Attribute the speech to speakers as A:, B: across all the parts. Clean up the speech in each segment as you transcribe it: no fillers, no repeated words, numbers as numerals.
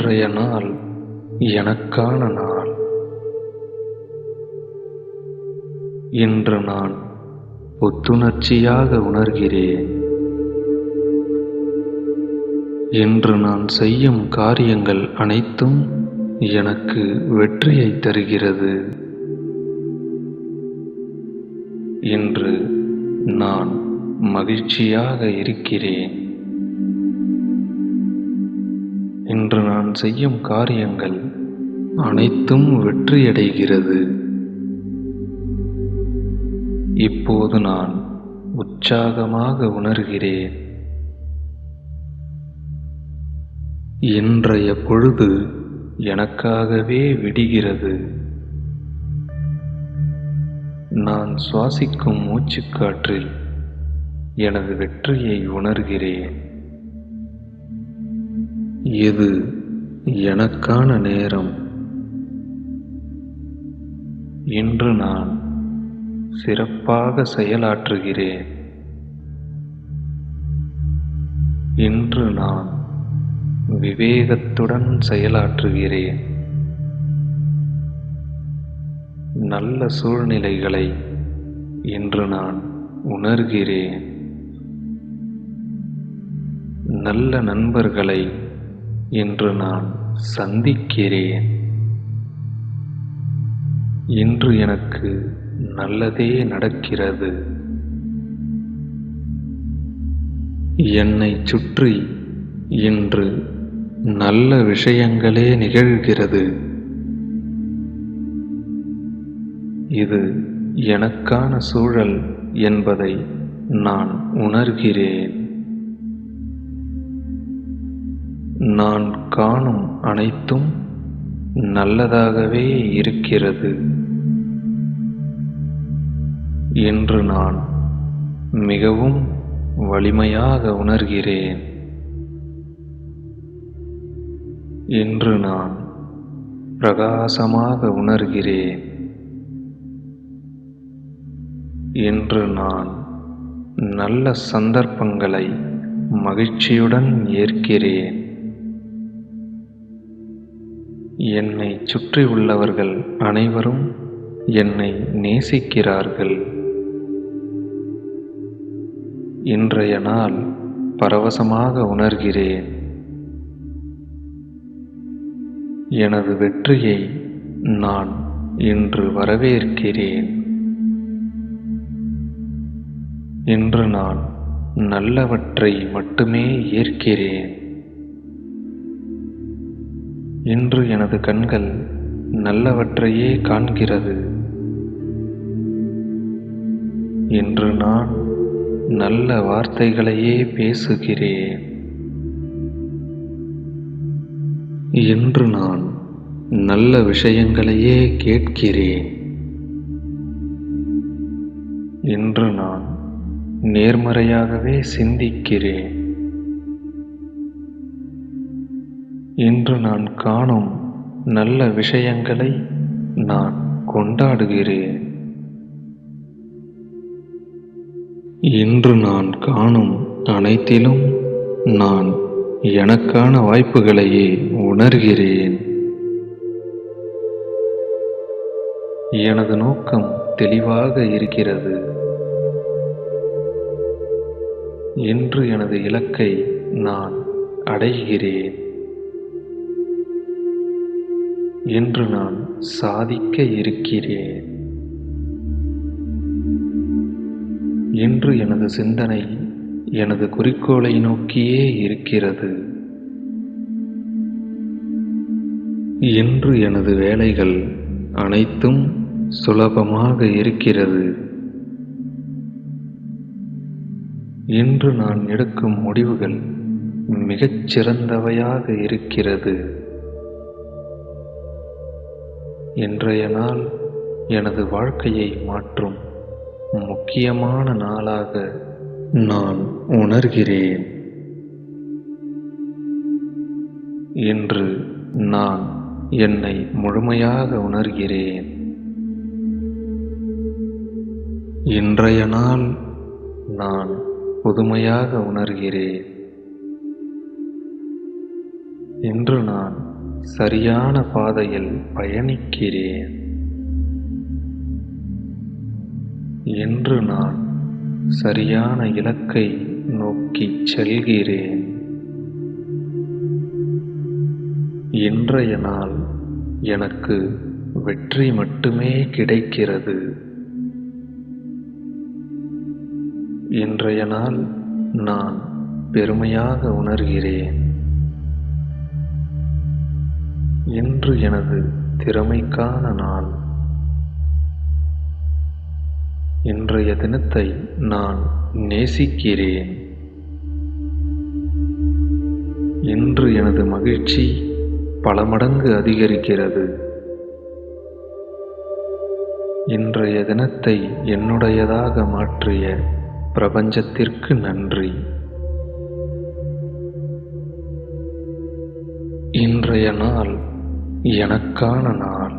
A: இன்றைய நாள் எனக்கான நாள். இன்று நான் புத்துணர்ச்சியாக உணர்கிறேன். இன்று நான் செய்யும் காரியங்கள் அனைத்தும் எனக்கு வெற்றியை தருகிறது. இன்று நான் மகிழ்ச்சியாக இருக்கிறேன். இன்று நான் செய்யும் காரியங்கள் அனைத்தும் வெற்றியடைகிறது. இப்போது நான் உற்சாகமாக உணர்கிறேன். இன்றைய பொழுது எனக்காகவே விடிகிறது. நான் சுவாசிக்கும் மூச்சுக்காற்றில் எனது வெற்றியை உணர்கிறேன். இது எனக்கான நேரம். இன்று நான் சிறப்பாக செயலாற்றுகிறேன். இன்று நான் விவேகத்துடன் செயலாற்றுகிறேன். நல்ல சூழ்நிலைகளை இன்று நான் உணர்கிறேன். நல்ல நண்பர்களை இன்று நான் சந்திக்கிறேன். இன்று எனக்கு நல்லதே நடக்கிறது. என்னைச் சுற்றி இன்று நல்ல விஷயங்களே நிகழ்கிறது. இது எனக்கான சூழல் என்பதை நான் உணர்கிறேன். நான் காணும் அனைத்தும் நல்லதாகவே இருக்கிறது. இன்று நான் மிகவும் வலிமையாக உணர்கிறேன். இன்று நான் பிரகாசமாக உணர்கிறேன். இன்று நான் நல்ல சந்தர்ப்பங்களை மகிழ்ச்சியுடன் ஏற்கிறேன். என்னை சுற்றி உள்ளவர்கள் அனைவரும் என்னை நேசிக்கிறார்கள். இன்றைய நாள் பரவசமாக உணர்கிறேன். எனது வெற்றியை நான் இன்று வரவேற்கிறேன். இன்று நான் நல்லவற்றை மட்டுமே ஏற்கிறேன். இன்று எனது கண்கள் நல்லவற்றையே காண்கிறது. இன்று நான் நல்ல வார்த்தைகளையே பேசுகிறேன். இன்று நான் நல்ல விஷயங்களையே கேட்கிறேன். இன்று நான் நேர்மறையாகவே சிந்திக்கிறேன். இன்று நான் காணும் நல்ல விஷயங்களை நான் கொண்டாடுகிறேன். இன்று நான் காணும் அனைத்திலும் நான் எனக்கான வாய்ப்புகளையே உணர்கிறேன். எனது நோக்கம் தெளிவாக இருக்கிறது. இன்று எனது இலக்கை நான் அடைகிறேன். இன்று நான் சாதிக்க இருக்கிறேன். இன்று எனது சிந்தனை எனது குறிக்கோளை நோக்கியே இருக்கிறது. இன்று எனது வேலைகள் அனைத்தும் சுலபமாக இருக்கிறது. இன்று நான் எடுக்கும் முடிவுகள் மிகச் சிறந்தவையாக இருக்கிறது. இன்றைய நாள் எனது வாழ்க்கையை மாற்றும் முக்கியமான நாளாக நான் உணர்கிறேன். இன்று நான் என்னை முழுமையாக உணர்கிறேன். இன்றைய நாள் நான் புதுமையாக உணர்கிறேன். இன்று நான் சரியான பாதையில் பயணிக்கிறேன். இன்று நான் சரியான இலக்கை நோக்கிச் செல்கிறேன். இன்றைய நாள் எனக்கு வெற்றி மட்டுமே கிடைக்கிறது. இன்றைய நாள் நான் பெருமையாக உணர்கிறேன். இன்று எனது திறமைக்கான நாள். இன்றைய தினத்தை நான் நேசிக்கிறேன். இன்று எனது மகிழ்ச்சி பல மடங்கு அதிகரிக்கிறது. இன்றைய தினத்தை என்னுடையதாக மாற்றிய பிரபஞ்சத்திற்கு நன்றி. இன்றைய நாள் எனக்கான நாள்.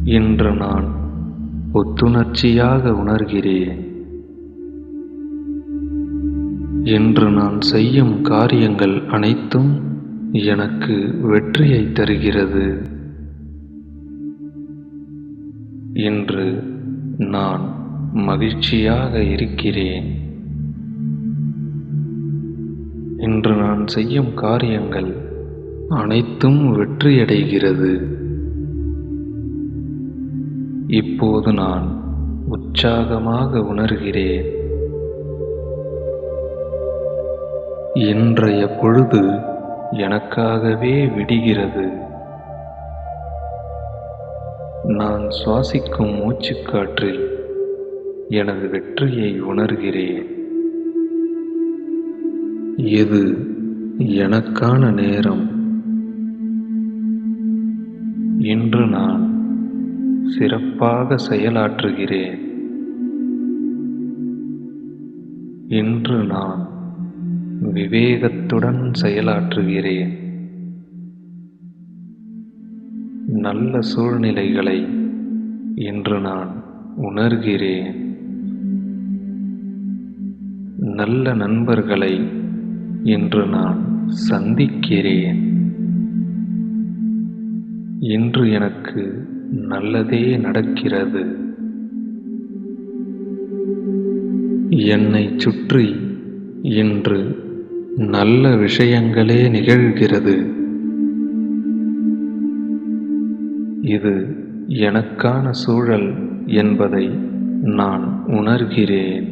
A: இன்று நான் புத்துணர்ச்சியாக உணர்கிறேன். இன்று நான் செய்யும் காரியங்கள் அனைத்தும் எனக்கு வெற்றியை தருகிறது. இன்று நான் மகிழ்ச்சியாக இருக்கிறேன். இன்று நான் செய்யும் காரியங்கள் அனைத்தும் வெற்றியடைகிறது. இப்போது நான் உற்சாகமாக உணர்கிறேன். இன்றைய பொழுது எனக்காகவே விடிகிறது. நான் சுவாசிக்கும் மூச்சுக்காற்றில் எனது வெற்றியை உணர்கிறேன். இது எனக்கான நேரம். இன்று நான் சிறப்பாக செயலாற்றுகிறேன். இன்று நான் விவேகத்துடன் செயலாற்றுகிறேன். நல்ல சூழ்நிலைகளை இன்று நான் உணர்கிறேன். நல்ல நண்பர்களை இன்று நான் சந்திக்கிறேன். இன்று எனக்கு நல்லதே நடக்கிறது. என்னைச் சுற்றி இன்று நல்ல விஷயங்களே நிகழ்கிறது. இது எனக்கான சூழல் என்பதை நான் உணர்கிறேன்.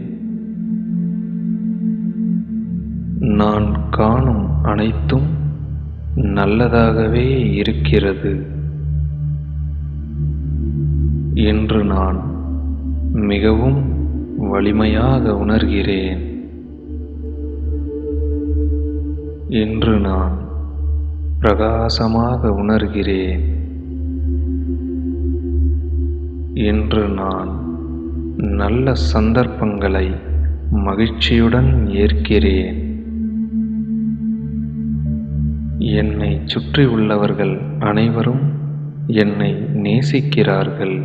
A: நான் காணும் அனைத்தும் நல்லதாகவே இருக்கிறது. இன்று நான் மிகவும் வலிமையாக உணர்கிறேன். இன்று நான் பிரகாசமாக உணர்கிறேன். இன்று நான் நல்ல சந்தர்ப்பங்களை மகிழ்ச்சியுடன் ஏற்கிறேன். என்னை சுற்றியுள்ளவர்கள் அனைவரும் என்னை நேசிக்கிறார்கள்.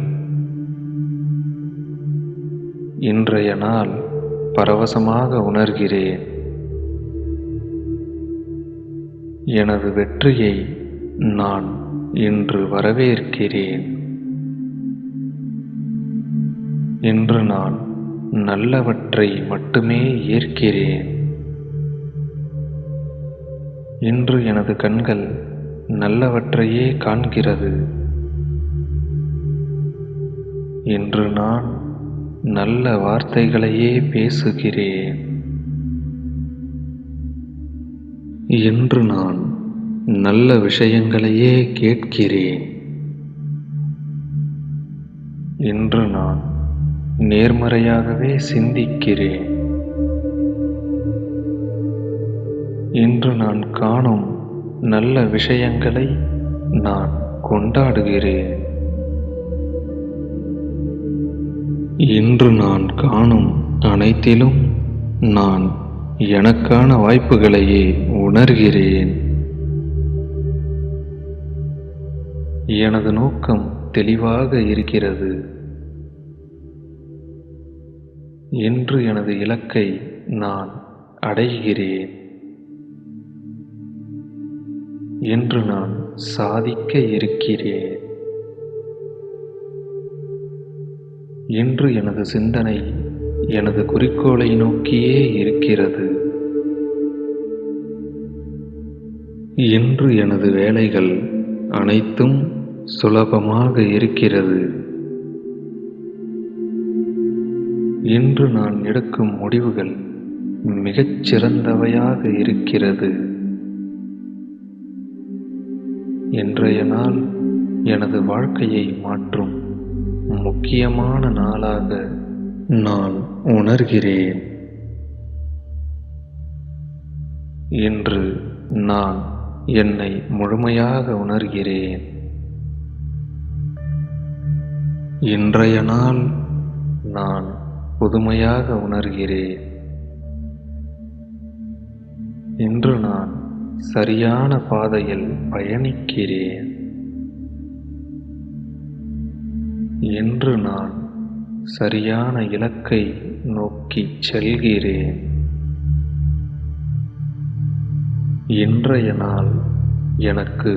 A: இன்றைய நாள் பரவசமாக உணர்கிறேன். எனது வெற்றியை நான் இன்று வரவேற்கிறேன். இன்று நான் நல்லவற்றை மட்டுமே ஏற்கிறேன். இன்று எனது கண்கள் நல்லவற்றையே காண்கிறது. இன்று நான் நல்ல வார்த்தைகளையே பேசுகிறேன். இன்று நான் நல்ல விஷயங்களையே கேட்கிறேன். இன்று நான் நேர்மறையாகவே சிந்திக்கிறேன். இன்று நான் காணும் நல்ல விஷயங்களை நான் கொண்டாடுகிறேன். இன்று நான் காணும் அனைத்திலும் நான் எனக்கான வாய்ப்புகளையே உணர்கிறேன். எனது நோக்கம் தெளிவாக இருக்கிறது. இன்று எனது இலக்கை நான் அடைகிறேன். இன்று நான் சாதிக்க இருக்கிறேன். இன்று எனது சிந்தனை எனது குறிக்கோளை நோக்கியே இருக்கிறது. இன்று எனது வேலைகள் அனைத்தும் சுலபமாக இருக்கிறது. இன்று நான் எடுக்கும் முடிவுகள் மிகச் சிறந்தவையாக இருக்கிறது. இன்றைய நாள் எனது வாழ்க்கையை மாற்றும் முக்கியமான நாளாக நான் உணர்கிறேன். இன்று நான் என்னை முழுமையாக உணர்கிறேன். இன்றைய நாள் நான் புதுமையாக உணர்கிறேன். இன்று நான் சரியான பாதையில் பயணிக்கிறேன். இன்று நான் சரியான இலக்கை நோக்கி செல்கிறேன். இன்றைய நாள் எனக்கு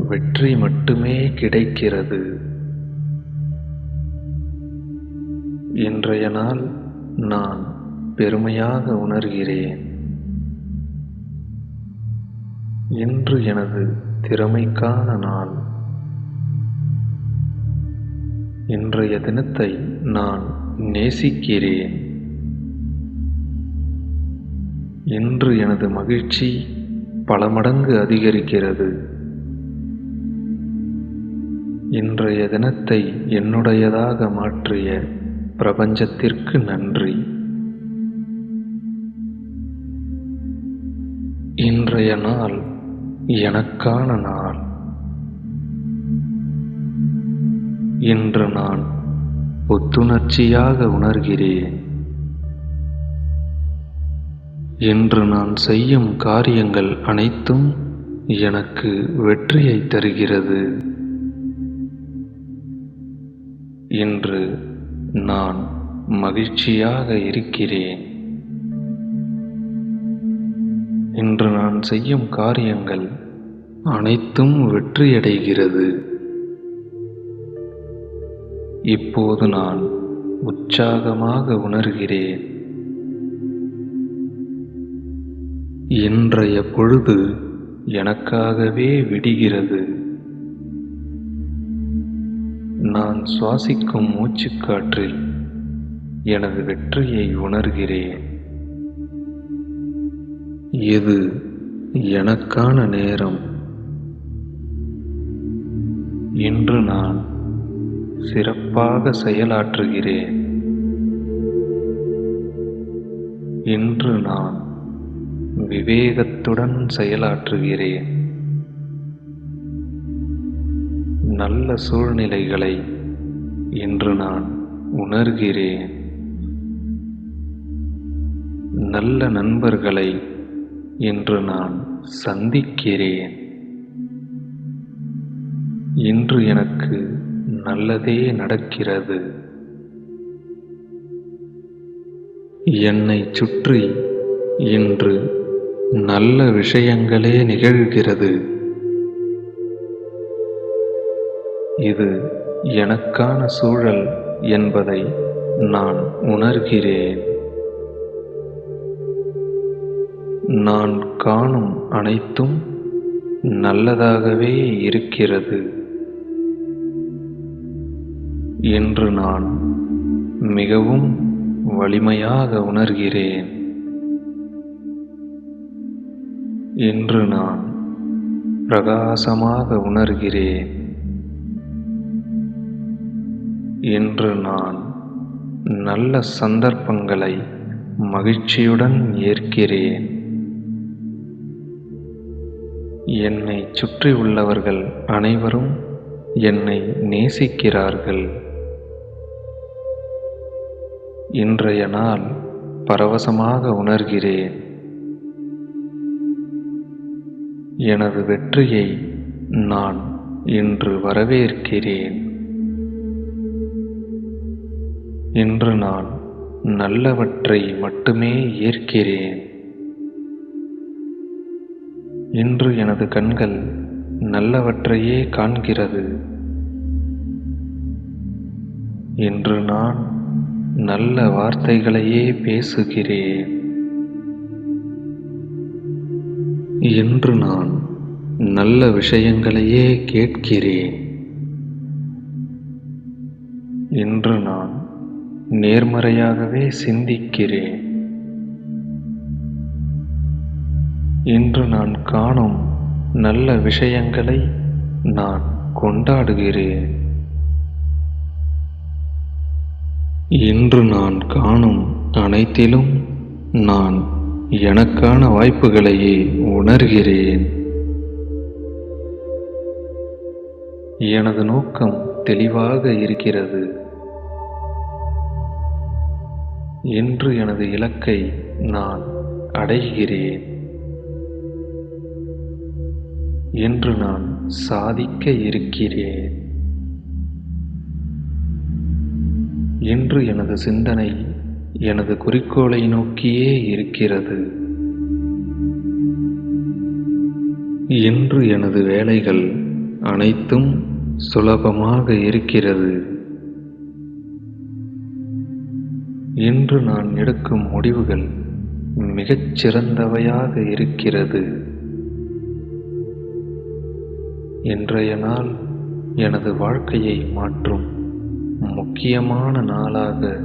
A: வெற்றி மட்டுமே கிடைக்கிறது. இன்றைய நாள் நான் பெருமையாக உணர்கிறேன். இன்று எனது திறமைக்கான நாள். இன்றைய தினத்தை நான் நேசிக்கிறேன். இன்று எனது மகிழ்ச்சி பல மடங்கு அதிகரிக்கிறது. இன்றைய தினத்தை என்னுடையதாக மாற்றிய பிரபஞ்சத்திற்கு நன்றி. இன்றைய நாள் எனக்கான நாள். இன்று நான் புத்துணர்ச்சியாக உணர்கிறேன். இன்று நான் செய்யும் காரியங்கள் அனைத்தும் எனக்கு வெற்றியை தருகிறது. இன்று நான் மகிழ்ச்சியாக இருக்கிறேன். இன்று நான் செய்யும் காரியங்கள் அனைத்தும் வெற்றியடைகிறது. இப்போது நான் உற்சாகமாக உணர்கிறேன். இன்றைய பொழுது எனக்காகவே விடிகிறது. நான் சுவாசிக்கும் மூச்சுக்காற்றில் எனது வெற்றியை உணர்கிறேன். இது எனக்கான நேரம். இன்று நான் சிறப்பாக செயலாற்றுகிறேன். இன்று நான் விவேகத்துடன் செயலாற்றுகிறேன். நல்ல சூழ்நிலைகளை இன்று நான் உணர்கிறேன். நல்ல நண்பர்களை இன்று நான் சந்திக்கிறேன். இன்று எனக்கு நல்லதே நடக்கிறது. என்னைச் சுற்றி இன்று நல்ல விஷயங்களே நிகழ்கிறது. இது எனக்கான சூழல் என்பதை நான் உணர்கிறேன். நான் காணும் அனைத்தும் நல்லதாகவே இருக்கிறது. இன்று நான் மிகவும் வலிமையாக உணர்கிறேன். இன்று நான் பிரகாசமாக உணர்கிறேன். இன்று நான் நல்ல சந்தர்ப்பங்களை மகிழ்ச்சியுடன் ஏற்கிறேன். என்னை சுற்றி உள்ளவர்கள் அனைவரும் என்னை நேசிக்கிறார்கள். இன்றைய நாள் பரவசமாக உணர்கிறேன். எனது வெற்றியை நான் இன்று வரவேற்கிறேன். இன்று நான் நல்லவற்றை மட்டுமே ஏற்கிறேன். இன்று எனது கண்கள் நல்லவற்றையே காண்கிறது. இன்று நான் நல்ல வார்த்தைகளையே பேசுகிறேன். இன்று நான் நல்ல விஷயங்களையே கேட்கிறேன். இன்று நான் நேர்மறையாகவே சிந்திக்கிறேன். இன்று நான் காணும் நல்ல விஷயங்களை நான் கொண்டாடுகிறேன். இன்று நான் காணும் அனைத்திலும் நான் எனக்கான வாய்ப்புகளையே உணர்கிறேன். எனது நோக்கம் தெளிவாக இருக்கிறது. இன்று எனது இலக்கை நான் அடைகிறேன். இன்று நான் சாதிக்க இருக்கிறேன். இன்று எனது சிந்தனை எனது குறிக்கோளை நோக்கியே இருக்கிறது. இன்று எனது வேலைகள் அனைத்தும் சுலபமாக இருக்கிறது. இன்று நான் எடுக்கும் முடிவுகள் மிகச் சிறந்தவையாக இருக்கிறது. இன்றைய நாள் எனது வாழ்க்கையை மாற்றும் முக்கியமான நாளாக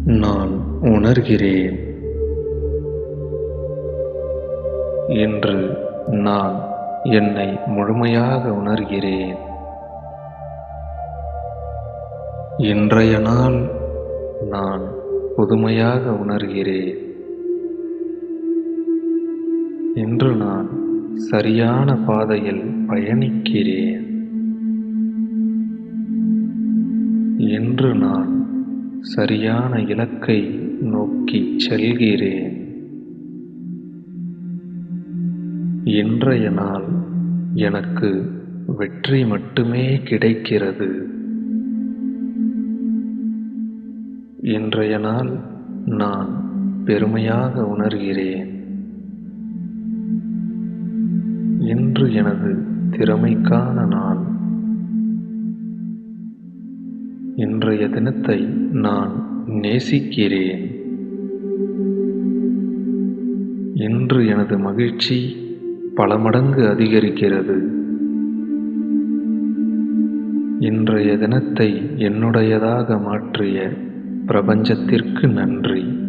A: நான் உணர்கிறேன். இன்று நான் என்னை முழுமையாக உணர்கிறேன். இன்றைய நாள் நான் புதுமையாக உணர்கிறேன். இன்று நான் சரியான பாதையில் பயணிக்கிறேன். இன்று நான் சரியான இலக்கை நோக்கிச் செல்கிறேன். இன்றைய நாள் எனக்கு வெற்றி மட்டுமே கிடைக்கிறது. இன்றைய நாள் நான் பெருமையாக உணர்கிறேன். இன்று எனது திறமைக்கான நாள். இன்றைய தினத்தை நான் நேசிக்கிறேன். இன்று எனது மகிழ்ச்சி பல மடங்கு அதிகரிக்கிறது. இன்றைய தினத்தை என்னுடையதாக மாற்றிய பிரபஞ்சத்திற்கு நன்றி.